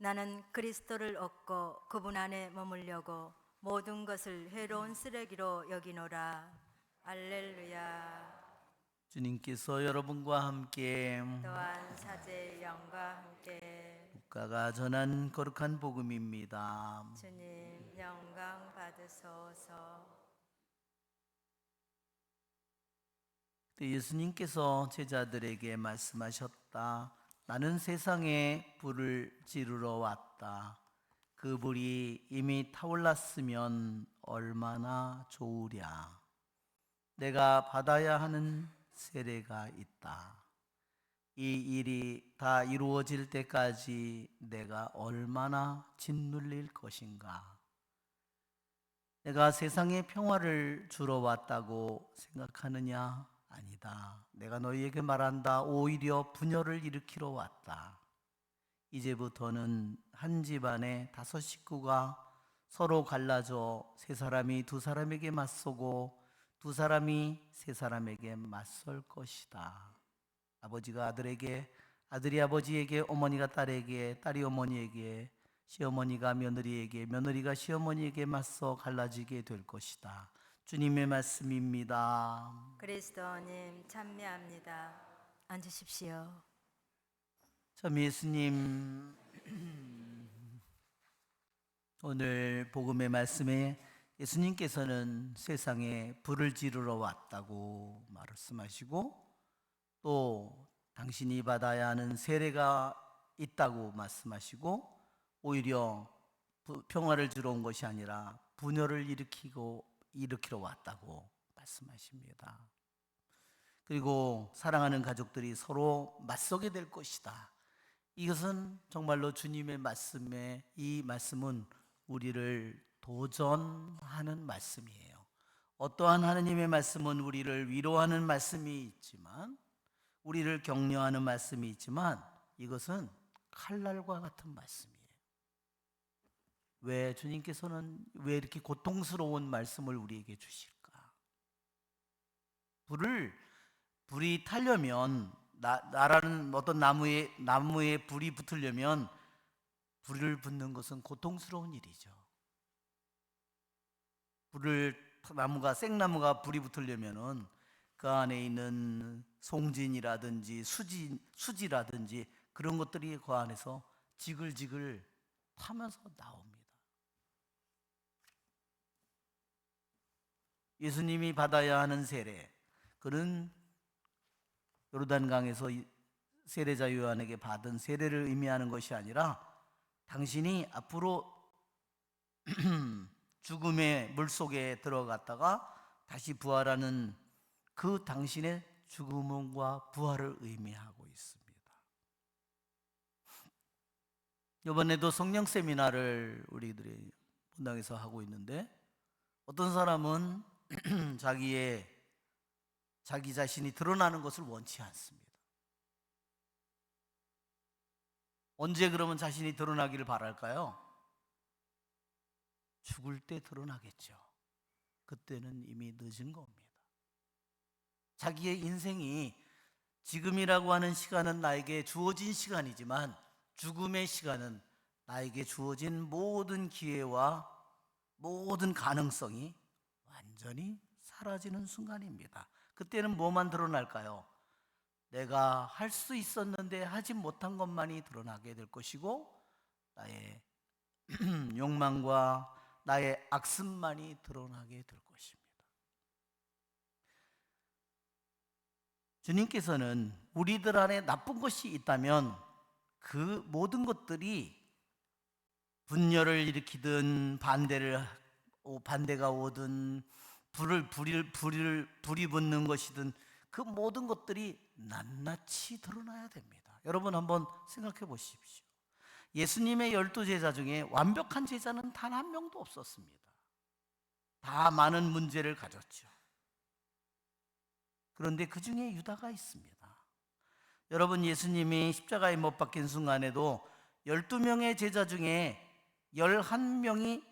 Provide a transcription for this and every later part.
나는 그리스도를 얻고 그분 안에 머물려고 모든 것을 해로운 쓰레기로 여기노라. 알렐루야. 주님께서 여러분과 함께 또한 사제의 영과 함께 루카가 전한 거룩한 복음입니다. 주님 영광 받으소서. 그때 예수님께서 제자들에게 말씀하셨다. 나는 세상에 불을 지르러 왔다. 그 불이 이미 타올랐으면 얼마나 좋으랴. 내가 받아야 하는 세례가 있다. 이 일이 다 이루어질 때까지 내가 얼마나 짓눌릴 것인가. 내가 세상에 평화를 주러 왔다고 생각하느냐? 아니다. 내가 너희에게 말한다. 오히려 분열을 일으키러 왔다. 이제부터는 한 집안에 5 식구가 서로 갈라져 3사람이 2사람에게 맞서고 2사람이 3사람에게 맞설 것이다. 아버지가 아들에게, 아들이 아버지에게, 어머니가 딸에게, 딸이 어머니에게, 시어머니가 며느리에게, 며느리가 시어머니에게 맞서 갈라지게 될 것이다. 주님의 말씀입니다. 그리스도님 참여합니다. 앉으십시오. 참 예수님, 오늘 복음의 말씀에 예수님께서는 세상에 불을 지르러 왔다고 말씀하시고 또 당신이 받아야 하는 세례가 있다고 말씀하시고 오히려 평화를 주러 온 것이 아니라 분열을 일으키러 왔다고 말씀하십니다. 그리고 사랑하는 가족들이 서로 맞서게 될 것이다. 이것은 정말로 주님의 말씀에, 이 말씀은 우리를 도전하는 말씀이에요. 어떠한 하느님의 말씀은 우리를 위로하는 말씀이 있지만, 우리를 격려하는 말씀이 있지만, 이것은 칼날과 같은 말씀이에요. 왜 주님께서는 왜 이렇게 고통스러운 말씀을 우리에게 주실까? 불이 타려면, 나라는 어떤 나무에 불이 붙으려면 불을 붙는 것은 고통스러운 일이죠. 생나무가 불이 붙으려면은 그 안에 있는 송진이라든지 수지라든지 그런 것들이 그 안에서 지글지글 타면서 나옵니다. 예수님이 받아야 하는 세례, 그는 요르단강에서 세례자 요한에게 받은 세례를 의미하는 것이 아니라 당신이 앞으로 죽음의 물속에 들어갔다가 다시 부활하는 그 당신의 죽음과 부활을 의미하고 있습니다. 이번에도 성령 세미나를 우리들이 본당에서 하고 있는데 어떤 사람은 자기 자신이 드러나는 것을 원치 않습니다. 언제 그러면 자신이 드러나기를 바랄까요? 죽을 때 드러나겠죠. 그때는 이미 늦은 겁니다. 자기의 인생이 지금이라고 하는 시간은 나에게 주어진 시간이지만 죽음의 시간은 나에게 주어진 모든 기회와 모든 가능성이 완전히 사라지는 순간입니다. 그때는 뭐만 드러날까요? 내가 할 수 있었는데 하지 못한 것만이 드러나게 될 것이고 나의 욕망과 나의 악습만이 드러나게 될 것입니다. 주님께서는 우리들 안에 나쁜 것이 있다면 그 모든 것들이 분열을 일으키든 반대가 오든 불이 붙는 것이든 그 모든 것들이 낱낱이 드러나야 됩니다. 여러분 한번 생각해 보십시오. 예수님의 12제자 중에 완벽한 제자는 단 한 명도 없었습니다. 다 많은 문제를 가졌죠. 그런데 그 중에 유다가 있습니다. 여러분, 예수님이 십자가에 못 박힌 순간에도 12명의 제자 중에 11명이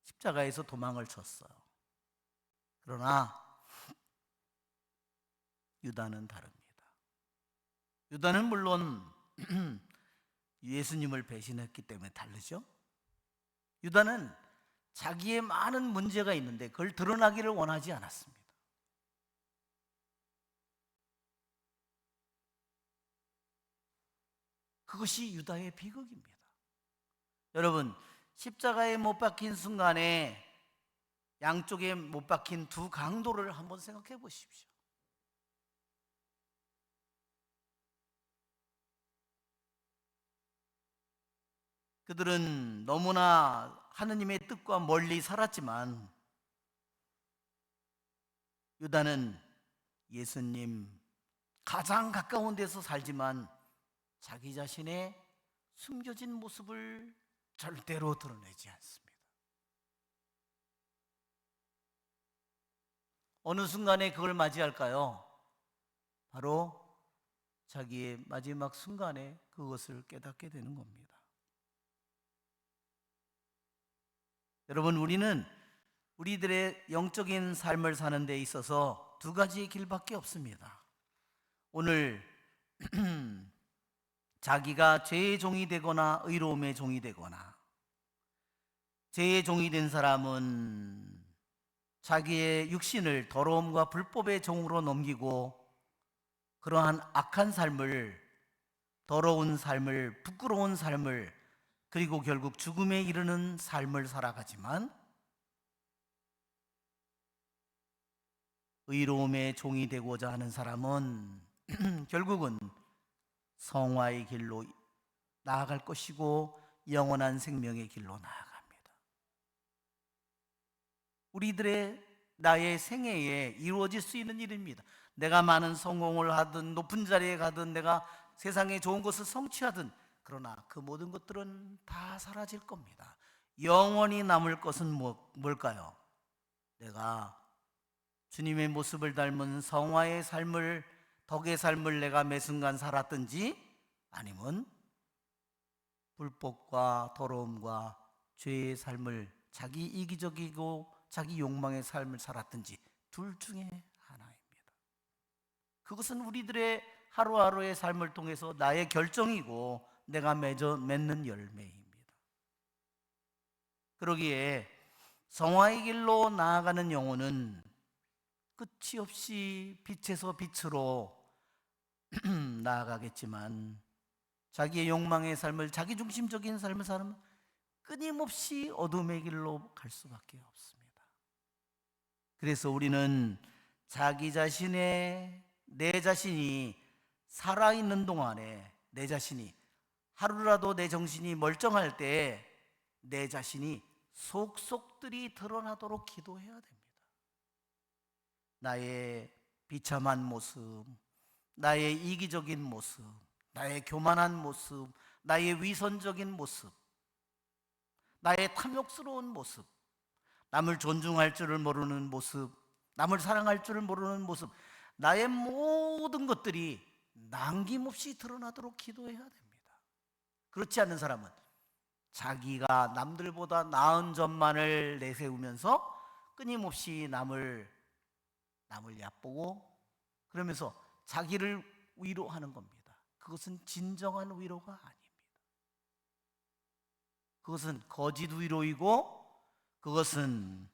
십자가에서 도망을 쳤어요. 그러나 유다는 다릅니다. 유다는 물론 예수님을 배신했기 때문에 다르죠. 유다는 자기의 많은 문제가 있는데 그걸 드러나기를 원하지 않았습니다. 그것이 유다의 비극입니다. 여러분, 십자가에 못 박힌 순간에 양쪽에 못 박힌 두 강도를 한번 생각해 보십시오. 그들은 너무나 하느님의 뜻과 멀리 살았지만 유다는 예수님 가장 가까운 데서 살지만 자기 자신의 숨겨진 모습을 절대로 드러내지 않습니다. 어느 순간에 그걸 맞이할까요? 바로 자기의 마지막 순간에 그것을 깨닫게 되는 겁니다. 여러분, 우리는 우리들의 영적인 삶을 사는 데 있어서 두 가지 길밖에 없습니다. 오늘 자기가 죄의 종이 되거나 의로움의 종이 되거나, 죄의 종이 된 사람은 자기의 육신을 더러움과 불법의 종으로 넘기고 그러한 악한 삶을, 더러운 삶을, 부끄러운 삶을, 그리고 결국 죽음에 이르는 삶을 살아가지만 의로움의 종이 되고자 하는 사람은 결국은 성화의 길로 나아갈 것이고 영원한 생명의 길로 나아갑니다. 우리들의 나의 생애에 이루어질 수 있는 일입니다. 내가 많은 성공을 하든 높은 자리에 가든 내가 세상에 좋은 것을 성취하든, 그러나 그 모든 것들은 다 사라질 겁니다. 영원히 남을 것은 뭘까요? 내가 주님의 모습을 닮은 성화의 삶을, 덕의 삶을 내가 매 순간 살았든지, 아니면 불법과 더러움과 죄의 삶을, 자기 이기적이고 자기 욕망의 삶을 살았든지, 둘 중에 하나입니다. 그것은 우리들의 하루하루의 삶을 통해서 나의 결정이고 내가 맺는 열매입니다. 그러기에 성화의 길로 나아가는 영혼은 끝이 없이 빛에서 빛으로 나아가겠지만, 자기의 욕망의 삶을, 자기중심적인 삶을 살면 끊임없이 어둠의 길로 갈 수밖에 없습니다. 그래서 우리는 자기 자신의, 내 자신이 살아있는 동안에, 내 자신이 하루라도 내 정신이 멀쩡할 때 내 자신이 속속들이 드러나도록 기도해야 됩니다. 나의 비참한 모습, 나의 이기적인 모습, 나의 교만한 모습, 나의 위선적인 모습, 나의 탐욕스러운 모습, 남을 존중할 줄을 모르는 모습, 남을 사랑할 줄을 모르는 모습, 나의 모든 것들이 남김없이 드러나도록 기도해야 됩니다. 그렇지 않는 사람은 자기가 남들보다 나은 점만을 내세우면서 끊임없이 남을 얕보고 그러면서 자기를 위로하는 겁니다. 그것은 진정한 위로가 아닙니다. 그것은 거짓 위로이고, 그것은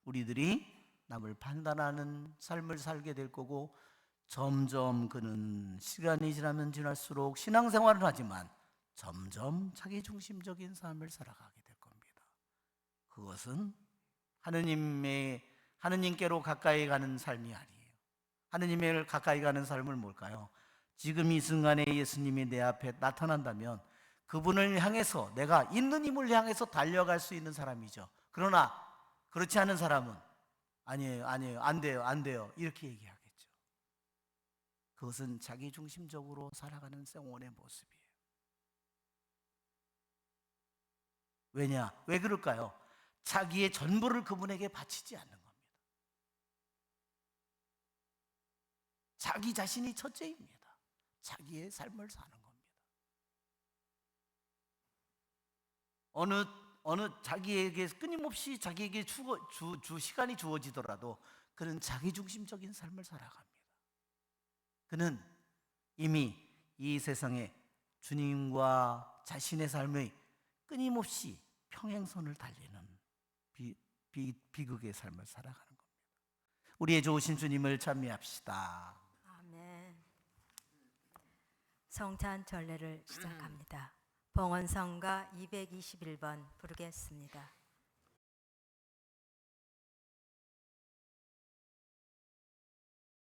우리들이 남을 판단하는 삶을 살게 될 거고, 점점 그는 시간이 지나면 지날수록 신앙생활을 하지만 점점 자기중심적인 삶을 살아가게 될 겁니다. 그것은 하느님께로 가까이 가는 삶이 아니에요. 하느님을 가까이 가는 삶은 뭘까요? 지금 이 순간에 예수님이 내 앞에 나타난다면 그분을 향해서, 내가 있는 힘을 향해서 달려갈 수 있는 사람이죠. 그러나 그렇지 않은 사람은 아니에요, 안 돼요 이렇게 얘기하겠죠. 그것은 자기중심적으로 살아가는 생원의 모습이에요. 왜 그럴까요? 자기의 전부를 그분에게 바치지 않는 겁니다. 자기 자신이 첫째입니다. 자기의 삶을 사는 겁니다. 어느 자기에게 끊임없이 자기에게 시간이 주어지더라도 그는 자기중심적인 삶을 살아갑니다. 그는 이미 이 세상에 주님과 자신의 삶의 끊임없이 평행선을 달리는 비극의 삶을 살아가는 겁니다. 우리의 좋으신 주님을 찬미합시다. 아멘. 성찬 전례를 시작합니다. 봉헌성가 221번 부르겠습니다.